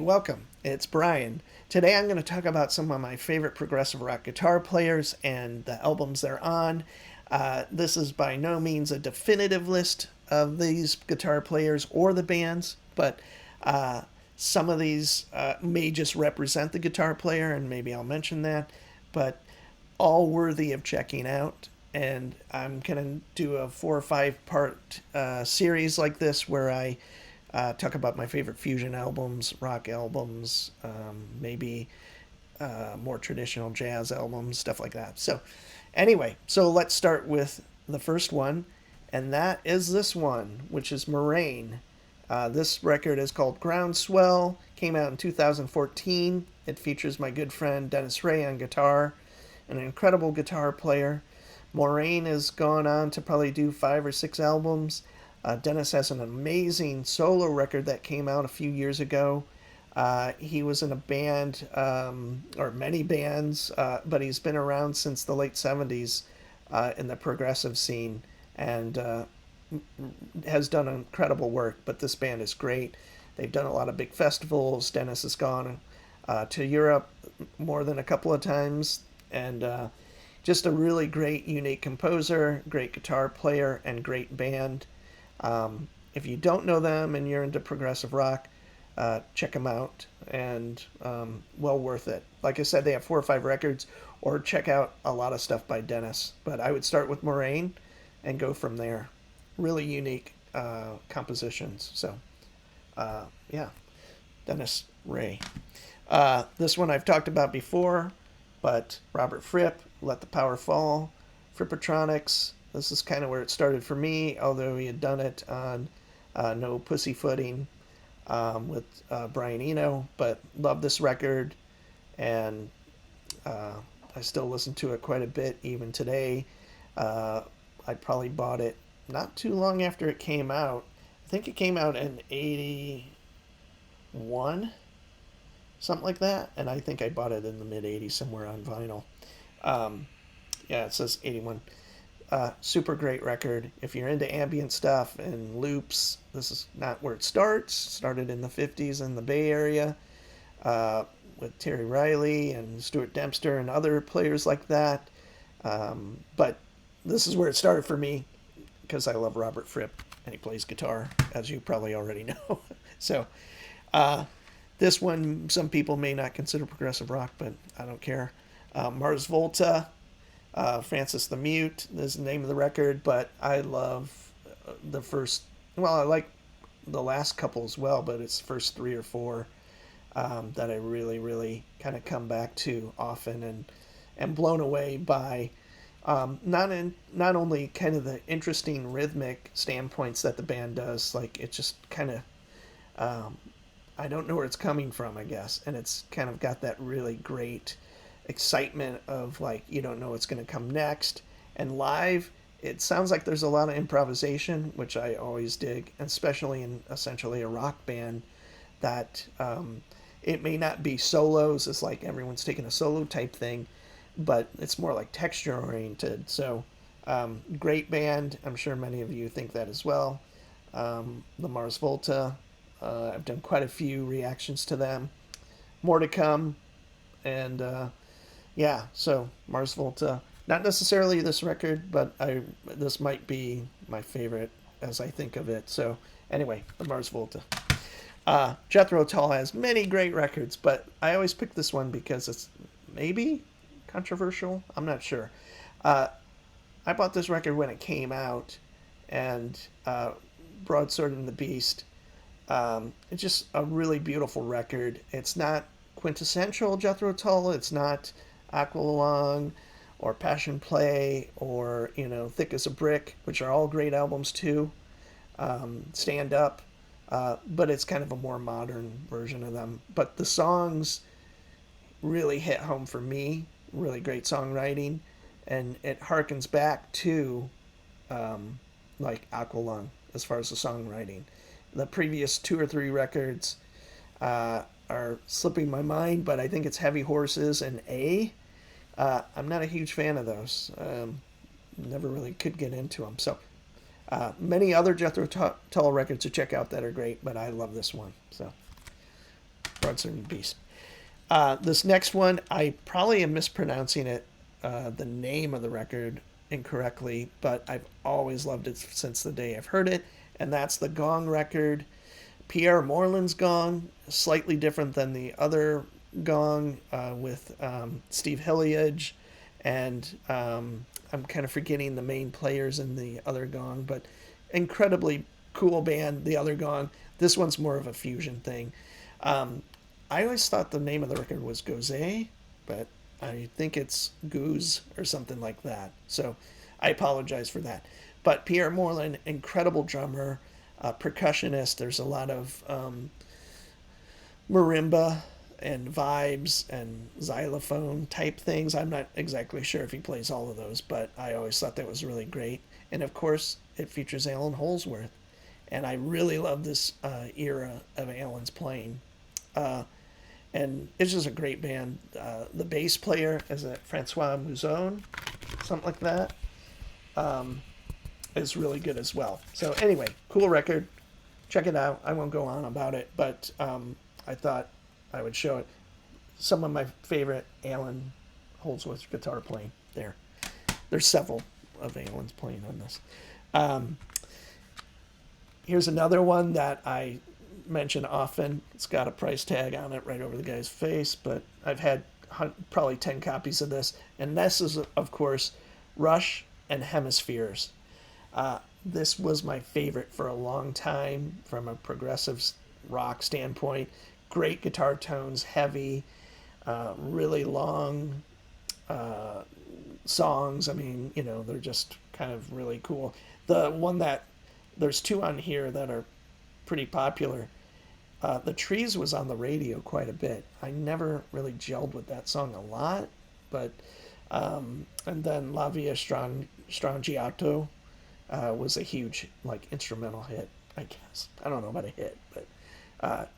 welcome. It's Brian. Today I'm going to talk about some of my favorite progressive rock guitar players and the albums they're on. This is by no means a definitive list of these guitar players or the bands, but some of these may just represent the guitar player, and maybe I'll mention that, but all worthy of checking out. And I'm going to do a 4 or 5 part series like this where I talk about my favorite fusion albums, rock albums, maybe more traditional jazz albums, stuff like that. So, anyway, so let's start with the first one, and that is this one, which is Moraine. This record is called Groundswell, came out in 2014. It features my good friend Dennis Ray on guitar, an incredible guitar player. Moraine has gone on to probably do 5 or 6 albums. Dennis has an amazing solo record that came out a few years ago. He was in a band, or many bands, but he's been around since the late 70s in the progressive scene and has done incredible work. But this band is great. They've done a lot of big festivals. Dennis has gone to Europe more than a couple of times, and just a really great, unique composer, great guitar player, and great band. If you don't know them and you're into progressive rock, check them out, and well worth it. Like I said, they have 4 or 5 records, or check out a lot of stuff by Dennis. But I would start with Moraine and go from there. Really unique compositions. So, yeah, Dennis Ray. This one I've talked about before, but Robert Fripp, Let the Power Fall, Frippatronics. This is kind of where it started for me, although he had done it on No Pussyfooting with Brian Eno. But love this record, and I still listen to it quite a bit even today. I probably bought it not too long after it came out. I think it came out in 81, something like that, and I think I bought it in the mid-80s somewhere on vinyl. Yeah, it says 81. Super great record. If you're into ambient stuff and loops, this is not where it starts. Started in the 50s in the Bay Area with Terry Riley and Stuart Dempster and other players like that. But this is where it started for me because I love Robert Fripp and he plays guitar, as you probably already know. So this one, some people may not consider progressive rock, but I don't care. Mars Volta. Francis the Mute is the name of the record, but I love the first, well, I like the last couple as well, but it's the first 3 or 4 that I really, really kind of come back to often and blown away by not only kind of the interesting rhythmic standpoints that the band does, like it just kind of, I don't know where it's coming from, I guess, and it's kind of got that really great excitement of like you don't know what's going to come next. And live, it sounds like there's a lot of improvisation, which I always dig, especially in essentially a rock band, that it may not be solos, it's like everyone's taking a solo type thing, but it's more like texture oriented. So great band. I'm sure many of you think that as well. The Mars Volta, I've done quite a few reactions to them, more to come. And yeah, so Mars Volta, not necessarily this record, but this might be my favorite as I think of it. So anyway, the Mars Volta. Jethro Tull has many great records, but I always pick this one because it's maybe controversial. I'm not sure. I bought this record when it came out, and Broadsword and the Beast. It's just a really beautiful record. It's not quintessential Jethro Tull. It's not Aqualung or Passion Play or Thick as a Brick, which are all great albums too. Stand Up, but it's kind of a more modern version of them. But the songs really hit home for me. Really great songwriting, and it harkens back to like Aqualung as far as the songwriting. The previous 2 or 3 records are slipping my mind, but I think it's Heavy Horses and I'm not a huge fan of those. Never really could get into them. So many other Jethro Tull records to check out that are great, but I love this one. So Broadsword and Beast. This next one, I probably am mispronouncing it, the name of the record incorrectly, but I've always loved it since the day I've heard it, and that's the Gong record. Pierre Moreland's Gong, slightly different than the other Gong with Steve Hilliage, and I'm kind of forgetting the main players in the other Gong, but incredibly cool band, the other Gong. This one's more of a fusion thing. I always thought the name of the record was Goze, but I think it's Goose or something like that. So I apologize for that. But Pierre Moreland, incredible drummer, percussionist. There's a lot of marimba and vibes and xylophone type things. I'm not exactly sure if he plays all of those, but I always thought that was really great. And of course, it features Alan Holdsworth. And I really love this era of Alan's playing. And it's just a great band. The bass player is Francois Mouzon, something like that. Is really good as well. So anyway, cool record. Check it out. I won't go on about it, but I thought I would show it. Some of my favorite Alan Holdsworth guitar playing there. There's several of Alan's playing on this. Here's another one that I mention often. It's got a price tag on it right over the guy's face, but I've had probably 10 copies of this. And this is, of course, Rush and Hemispheres. This was my favorite for a long time from a progressive rock standpoint. Great guitar tones, heavy, really long songs. I mean, you know, they're just kind of really cool. The one that, there's two on here that are pretty popular. The Trees was on the radio quite a bit. I never really gelled with that song a lot, but and then La Via Strangiato was a huge like instrumental hit, I guess. I don't know about a hit, but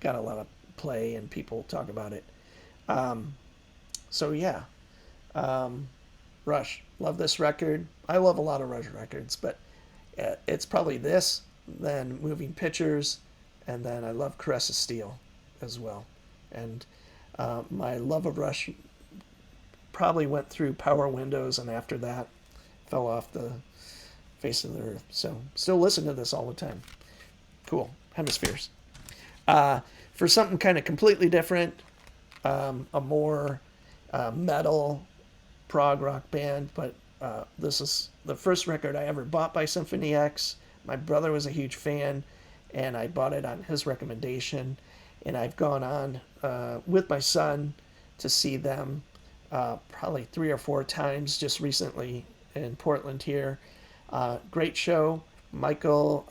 got a lot of play and people talk about it. So yeah, Rush, love this record. I love a lot of Rush records, but it's probably this, then Moving Pictures, and then I love Caress of Steel as well. And my love of Rush probably went through Power Windows, and after that fell off the face of the earth. So still listen to this all the time. Cool. Hemispheres. For something kind of completely different, a more metal prog rock band, but this is the first record I ever bought by Symphony X. My brother was a huge fan, and I bought it on his recommendation. And I've gone on with my son to see them probably 3 or 4 times just recently in Portland here. Great show. Michael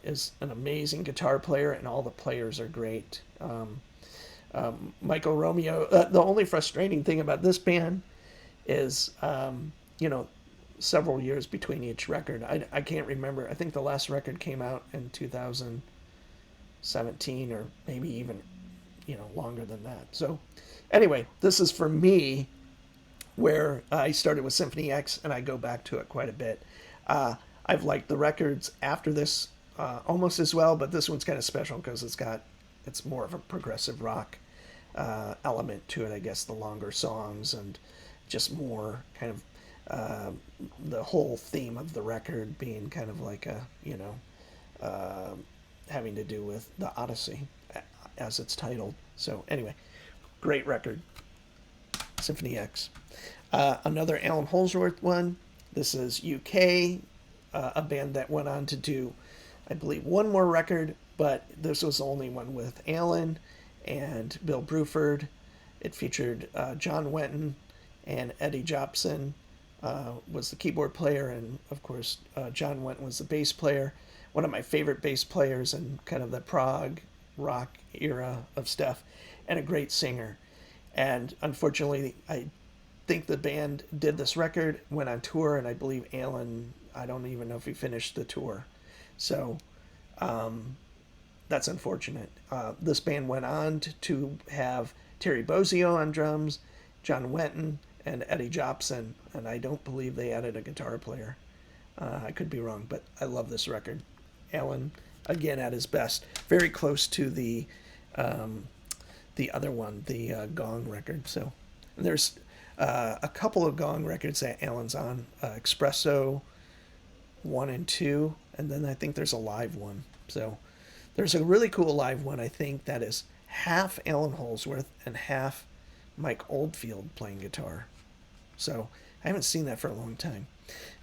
is an amazing guitar player, and all the players are great. Michael Romeo. The only frustrating thing about this band is, you know, several years between each record. I can't remember. I think the last record came out in 2017 or maybe even, you know, longer than that. So anyway, this is for me where I started with Symphony X and I go back to it quite a bit. I've liked the records after this almost as well, but this one's kind of special because it's more of a progressive rock element to it, I guess, the longer songs and just more kind of the whole theme of the record being kind of like a, you know, having to do with the Odyssey as it's titled. So anyway, great record, Symphony X. Another Alan Holdsworth one. This is UK, a band that went on to do, I believe, one more record, but this was the only one with Alan and Bill Bruford. It featured John Wenton and Eddie Jobson was the keyboard player, and of course John Wenton was the bass player. One of my favorite bass players in kind of the prog rock era of stuff, and a great singer. And unfortunately, I think the band did this record, went on tour, and I believe Alan, I don't even know if he finished the tour. So that's unfortunate. This band went on to have Terry Bozzio on drums, John Wenton, and Eddie Jobson, and I don't believe they added a guitar player. I could be wrong, but I love this record. Alan, again, at his best. Very close to the the other one, the Gong record. So and there's a couple of Gong records that Alan's on, Espresso 1 and 2, and then I think there's a live one. So there's a really cool live one, I think, that is half Alan Holsworth and half Mike Oldfield playing guitar. So I haven't seen that for a long time.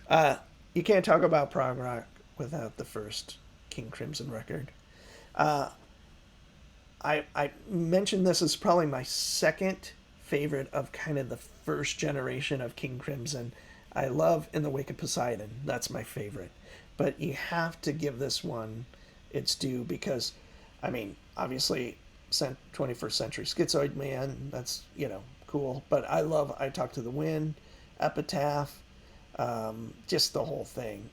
Uh, you can't talk about prog rock without the first King Crimson record. Uh, I mentioned this as probably my second favorite of kind of the first generation of King Crimson. I love In the Wake of Poseidon. That's my favorite. But you have to give this one its due because, I mean, obviously, 21st Century Schizoid Man, that's, cool. But I Talk to the Wind, Epitaph, just the whole thing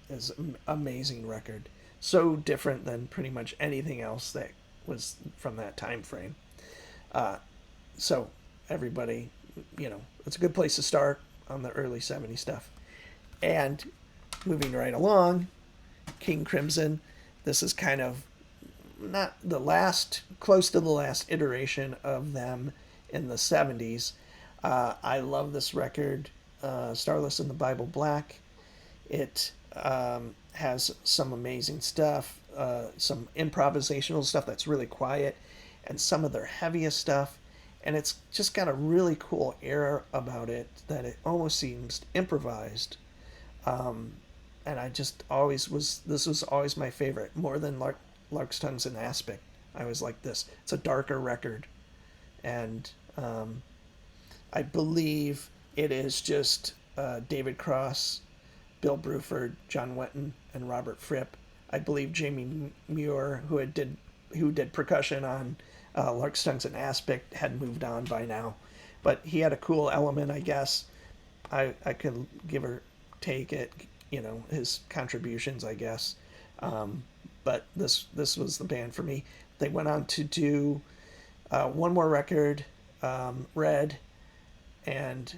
is an amazing record. So different than pretty much anything else that was from that time frame. Uh, so everybody, it's a good place to start on the early 70s stuff. And moving right along, King Crimson, this is kind of not the last, close to the last iteration of them in the 70s. I love this record, Starless in the Bible Black. It has some amazing stuff, some improvisational stuff that's really quiet, and some of their heaviest stuff. And it's just got a really cool air about it that it almost seems improvised. And I just always this was always my favorite, more than Lark's Tongues and Aspic. I was like this. It's a darker record. And I believe it is just David Cross, Bill Bruford, John Wetton, and Robert Fripp. I believe Jamie Muir, who did percussion on Lark's Tongues and Aspic, had moved on by now. But he had a cool element, I guess. I could give or take it, his contributions, I guess. But this was the band for me. They went on to do one more record, Red, and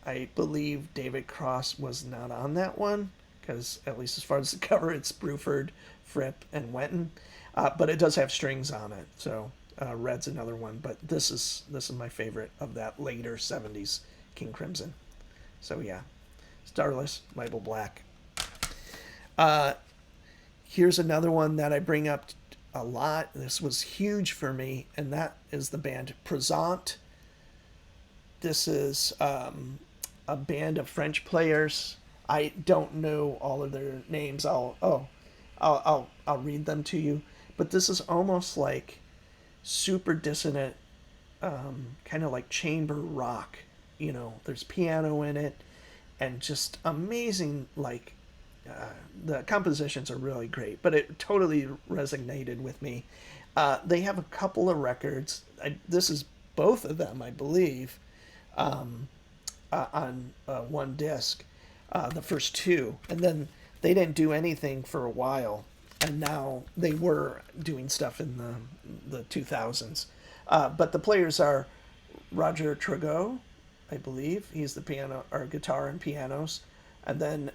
I believe David Cross was not on that one because, at least as far as the cover, it's Bruford, Fripp, and Wetton. But it does have strings on it, so Red's another one. But this is my favorite of that later '70s King Crimson. So yeah, Starless, Bible Black. Here's another one that I bring up a lot. This was huge for me, and that is the band Présent. This is a band of French players. I don't know all of their names. I'll read them to you. But this is almost like super dissonant, kind of like chamber rock. There's piano in it, and just amazing. Like the compositions are really great, but it totally resonated with me. They have a couple of records. This is both of them, I believe, on one disc, the first two, and then they didn't do anything for a while, and now they were doing stuff in the 2000s. But the players are Roger Trago, I believe. He's the piano or guitar and pianos, and then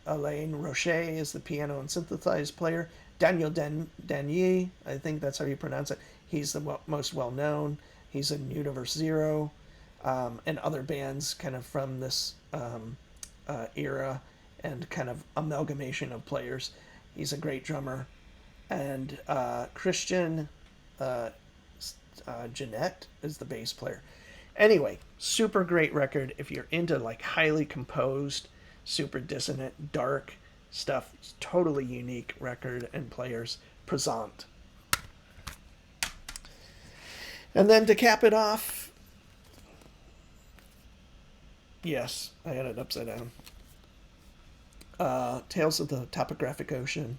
Alain Rocher is the piano and synthesized player. Daniel Danier, I think that's how you pronounce it. He's the most well known. He's in Universe Zero, and other bands kind of from this era, and kind of amalgamation of players. He's a great drummer. And Christian Jeanette is the bass player. Anyway, super great record if you're into like highly composed, super dissonant, dark stuff. It's totally unique record and players. Présent. And then to cap it off, yes, I had it upside down. Tales of the Topographic Ocean.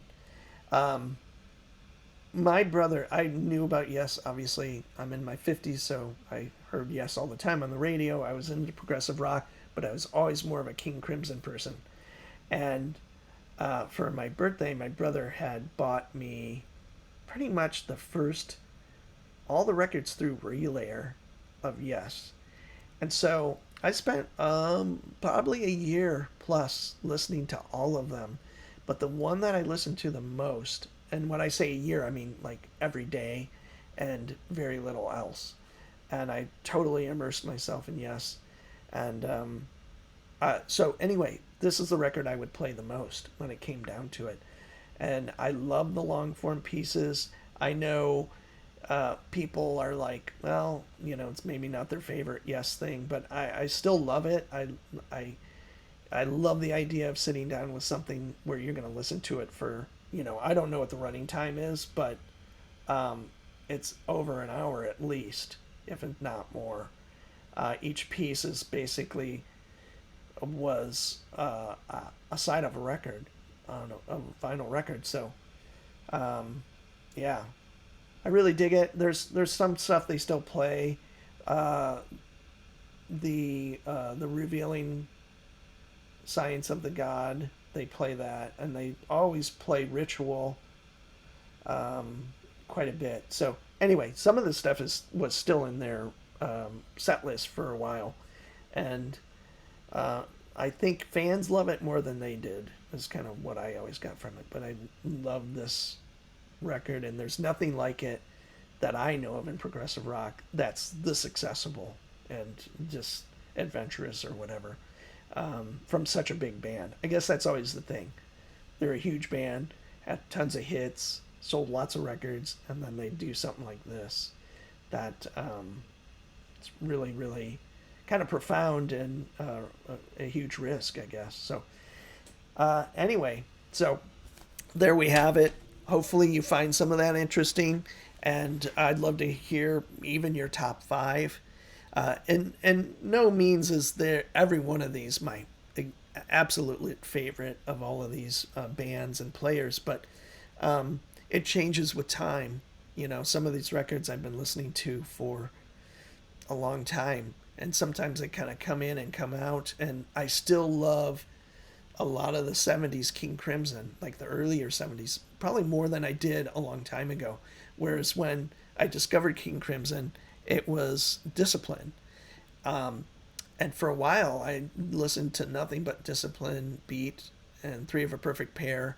My brother, I knew about Yes, obviously. I'm in my 50s, so I heard Yes all the time on the radio. I was into progressive rock, but I was always more of a King Crimson person. And for my birthday, my brother had bought me pretty much all the records through Relayer of Yes. And so I spent probably a year plus listening to all of them. But the one that I listened to the most, and when I say a year, I mean like every day and very little else. And I totally immersed myself in Yes. And so, anyway, this is the record I would play the most when it came down to it. And I love the long form pieces. I know people are like, well, it's maybe not their favorite Yes thing, but I still love it. I I love the idea of sitting down with something where you're going to listen to it for, I don't know what the running time is, but um, it's over an hour at least, if not more. Each piece is basically was a side of a record, on a vinyl record. So, yeah, I really dig it. There's some stuff they still play. Uh, the revealing science of the god, they play that, and they always play ritual um, quite a bit. So anyway, some of this stuff was still in their set list for a while, and uh, I think fans love it more than they did. Is kind of what I always got from it. But I love this record, and there's nothing like it that I know of in progressive rock that's this accessible and just adventurous or whatever, from such a big band. I guess that's always the thing. They're a huge band, had tons of hits, sold lots of records, and then they do something like this that it's really, really kind of profound and a huge risk, I guess. So, anyway, so there we have it. Hopefully, you find some of that interesting, and I'd love to hear even your top five. And no means is there every one of these my absolute favorite of all of these bands and players, but it changes with time. Some of these records I've been listening to for a long time, and sometimes they kind of come in and come out, and I still love a lot of the 70s King Crimson, like the earlier 70s, probably more than I did a long time ago. Whereas when I discovered King Crimson, it was Discipline. Um, and for a while, I listened to nothing but Discipline, Beat, and Three of a Perfect Pair,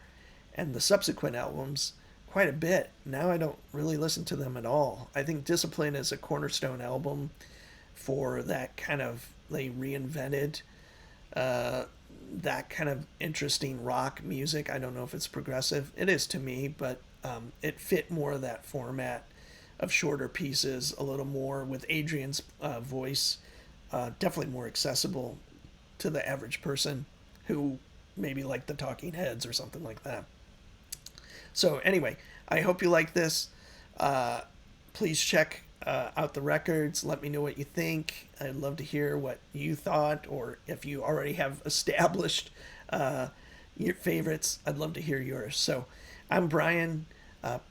and the subsequent albums quite a bit. Now I don't really listen to them at all. I think Discipline is a cornerstone album for that kind of, they reinvented uh, that kind of interesting rock music. I don't know if it's progressive. It is to me, but it fit more of that format of shorter pieces, a little more with Adrian's voice, definitely more accessible to the average person who maybe like the Talking Heads or something like that. So anyway, I hope you like this. Please check out the records. Let me know what you think. I'd love to hear what you thought, or if you already have established your favorites, I'd love to hear yours. So I'm Brian.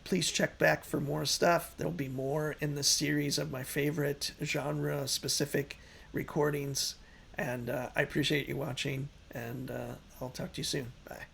Please check back for more stuff. There'll be more in this series of my favorite genre specific recordings. And I appreciate you watching, and I'll talk to you soon. Bye.